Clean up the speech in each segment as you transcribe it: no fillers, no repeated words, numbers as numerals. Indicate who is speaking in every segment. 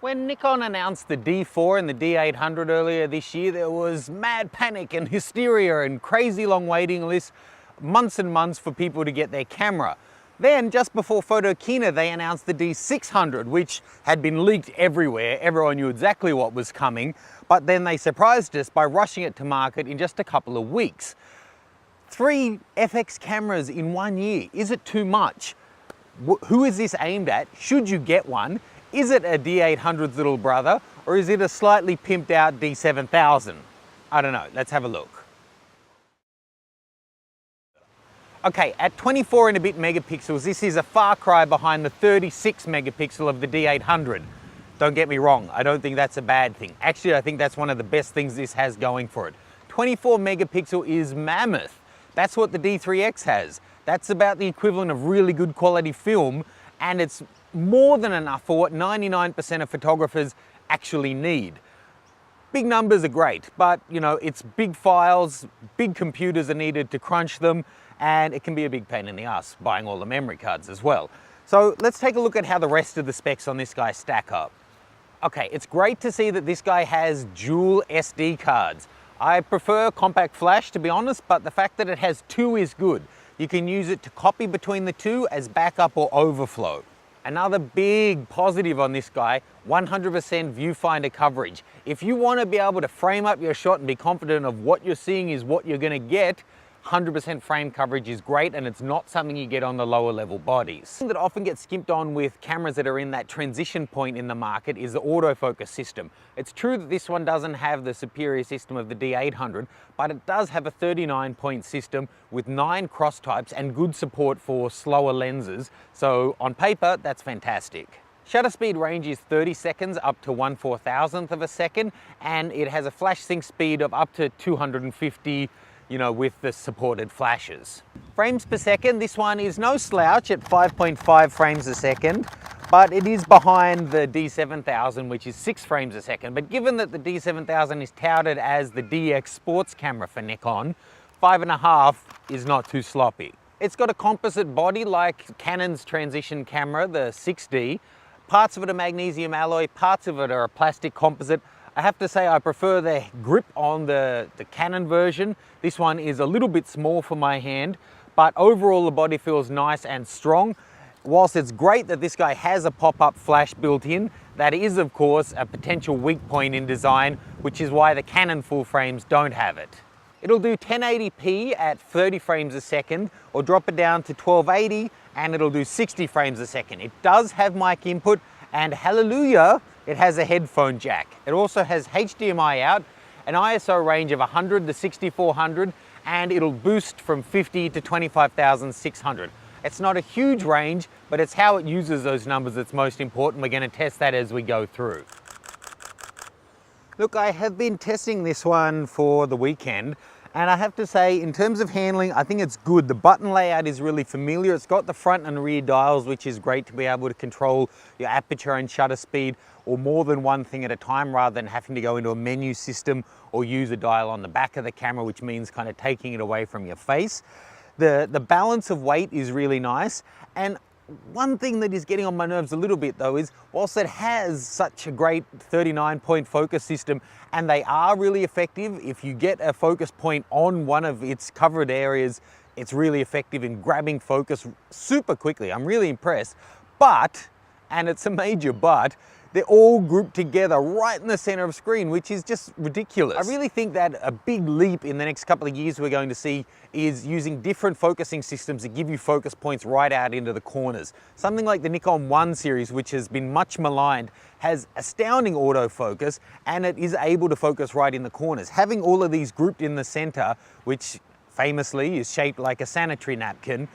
Speaker 1: When Nikon announced the D4 and the D800 earlier this year, there was mad panic and hysteria and crazy long waiting lists, months and months for people to get their camera. Then, just before Photokina, they announced the D600, which had been leaked everywhere. Everyone knew exactly what was coming, but then they surprised us by rushing it to market in just a couple of weeks. 3 FX cameras in 1 year, is it too much? Who is this aimed at? Should you get one? Is it a D800's little brother, or is it a slightly pimped out D7000? I don't know, let's have a look. Okay, at 24 and a bit megapixels, this is a far cry behind the 36 megapixel of the D800. Don't get me wrong, I don't think that's a bad thing. Actually, I think that's one of the best things this has going for it. 24 megapixel is mammoth. That's what the D3X has. That's about the equivalent of really good quality film, and it's more than enough for what 99% of photographers actually need. Big numbers are great, but you know, it's big files, big computers are needed to crunch them, and it can be a big pain in the ass buying all the memory cards as well. So let's take a look at how the rest of the specs on this guy stack up. Okay, it's great to see that this guy has dual SD cards. I prefer compact flash, to be honest, but the fact that it has 2 is good. You can use it to copy between the 2 as backup or overflow. Another big positive on this guy, 100% viewfinder coverage. If you want to be able to frame up your shot and be confident of what you're seeing is what you're going to get, 100% frame coverage is great, and it's not something you get on the lower level bodies. Something that often gets skimped on with cameras that are in that transition point in the market is the autofocus system. It's true that this one doesn't have the superior system of the D800, but it does have a 39-point system with 9 cross types and good support for slower lenses. So on paper, that's fantastic. Shutter speed range is 30 seconds up to 1/4000th of a second, and it has a flash sync speed of up to 250, you know, with the supported flashes. Frames per second, this one is no slouch at 5.5 frames a second, but it is behind the D7000, which is 6 frames a second. But given that the D7000 is touted as the DX sports camera for Nikon, 5.5 is not too sloppy. It's got a composite body like Canon's transition camera, the 6D. Parts of it are magnesium alloy, parts of it are a plastic composite. I have to say I prefer the grip on the Canon version. This one is a little bit small for my hand, but overall the body feels nice and strong. Whilst it's great that this guy has a pop-up flash built in, that is of course a potential weak point in design, which is why the Canon full frames don't have it. It'll do 1080p at 30 frames a second, or drop it down to 1280 and it'll do 60 frames a second. It does have mic input, and hallelujah, it has a headphone jack. It also has HDMI out, an ISO range of 100 to 6400, and it'll boost from 50 to 25,600. It's not a huge range, but it's how it uses those numbers that's most important. We're going to test that as we go through. Look, I have been testing this one for the weekend, and I have to say, in terms of handling, I think it's good. The button layout is really familiar. It's got the front and rear dials, which is great to be able to control your aperture and shutter speed, or more than one thing at a time, rather than having to go into a menu system or use a dial on the back of the camera, which means kind of taking it away from your face. The balance of weight is really nice, and one thing that is getting on my nerves a little bit though is, whilst it has such a great 39-point focus system, and they are really effective, if you get a focus point on one of its covered areas, it's really effective in grabbing focus super quickly. I'm really impressed, but, and it's a major but, they're all grouped together right in the center of screen, which is just ridiculous. I really think that a big leap in the next couple of years we're going to see is using different focusing systems that give you focus points right out into the corners. Something like the Nikon 1 series, which has been much maligned, has astounding autofocus, and it is able to focus right in the corners. Having all of these grouped in the center, which famously is shaped like a sanitary napkin,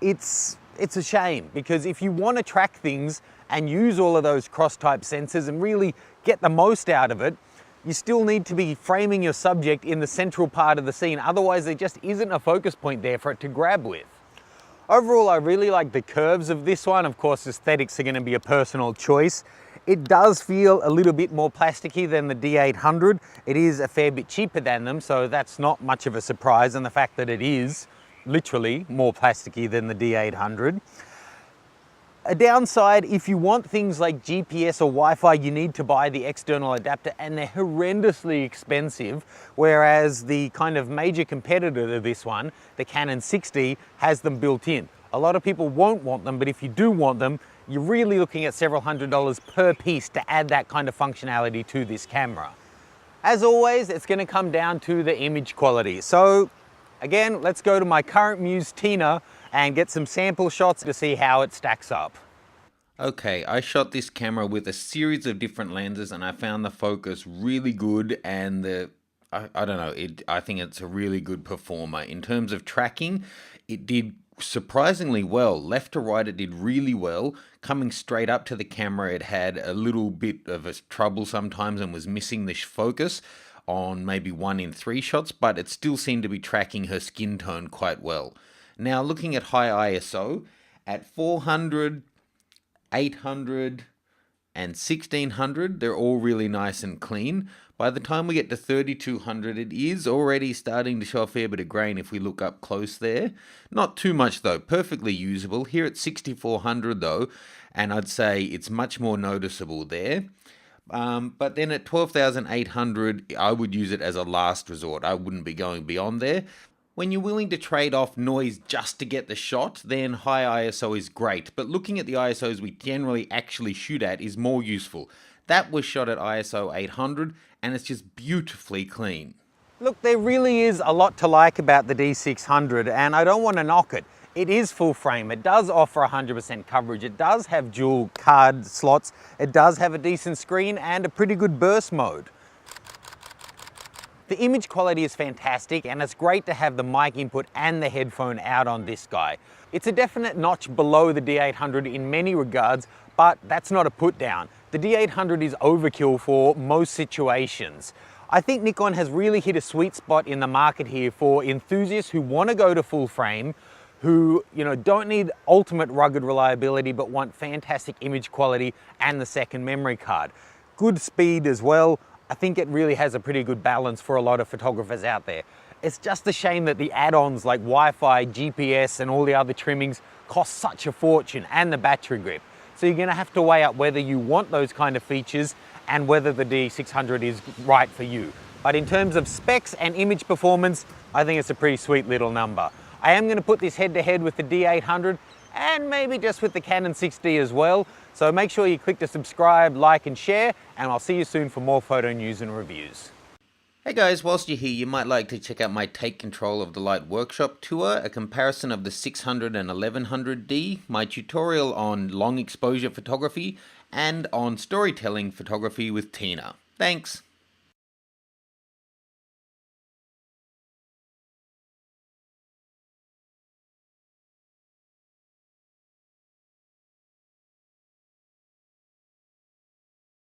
Speaker 1: it's a shame, because if you want to track things and use all of those cross-type sensors and really get the most out of it, you still need to be framing your subject in the central part of the scene. Otherwise, there just isn't a focus point there for it to grab with. Overall, I really like the curves of this one. Of course, aesthetics are going to be a personal choice. It does feel a little bit more plasticky than the D800. It is a fair bit cheaper than them, so that's not much of a surprise, and the fact that it is literally more plasticky than the D800. A downside, if you want things like GPS or Wi-Fi, you need to buy the external adapter and they're horrendously expensive, whereas the kind of major competitor to this one, the Canon 6D, has them built in. A lot of people won't want them, but if you do want them, you're really looking at several $100s per piece to add that kind of functionality to this camera. As always, it's going to come down to the image quality. So again, let's go to my current Muse Tina and get some sample shots to see how it stacks up.
Speaker 2: Okay, I shot this camera with a series of different lenses and I found the focus really good and I don't know, I think it's a really good performer. In terms of tracking, it did surprisingly well. Left to right, it did really well. Coming straight up to the camera, it had a little bit of a trouble sometimes and was missing the focus on maybe 1 in 3 shots, but it still seemed to be tracking her skin tone quite well. Now looking at high ISO, at 400, 800 and 1600, they're all really nice and clean. By the time we get to 3200, it is already starting to show a fair bit of grain if we look up close there. Not too much though, perfectly usable. Here at 6400 though, and I'd say it's much more noticeable there. But then at 12,800, I would use it as a last resort. I wouldn't be going beyond there. When you're willing to trade off noise just to get the shot, then high ISO is great. But looking at the ISOs we generally actually shoot at is more useful. That was shot at ISO 800 and it's just beautifully clean.
Speaker 1: Look, there really is a lot to like about the D600 and I don't want to knock it. It is full frame, it does offer 100% coverage, it does have dual card slots, it does have a decent screen and a pretty good burst mode. The image quality is fantastic and it's great to have the mic input and the headphone out on this guy. It's a definite notch below the D800 in many regards, but that's not a put down. The D800 is overkill for most situations. I think Nikon has really hit a sweet spot in the market here for enthusiasts who want to go to full frame, who don't need ultimate rugged reliability but want fantastic image quality and the second memory card. Good speed as well. I think it really has a pretty good balance for a lot of photographers out there. It's just a shame that the add-ons like Wi-Fi, GPS and all the other trimmings cost such a fortune, and the battery grip. So you're going to have to weigh up whether you want those kind of features and whether the D600 is right for you. But in terms of specs and image performance, I think it's a pretty sweet little number. I am going to put this head to head with the D800 and maybe just with the Canon 6D as well. So make sure you click to subscribe, like and share, and I'll see you soon for more photo news and reviews.
Speaker 2: Hey guys, whilst you're here, you might like to check out my Take Control of the Light workshop tour, a comparison of the 600 and 1100D, my tutorial on long exposure photography, and on storytelling photography with Tina. Thanks!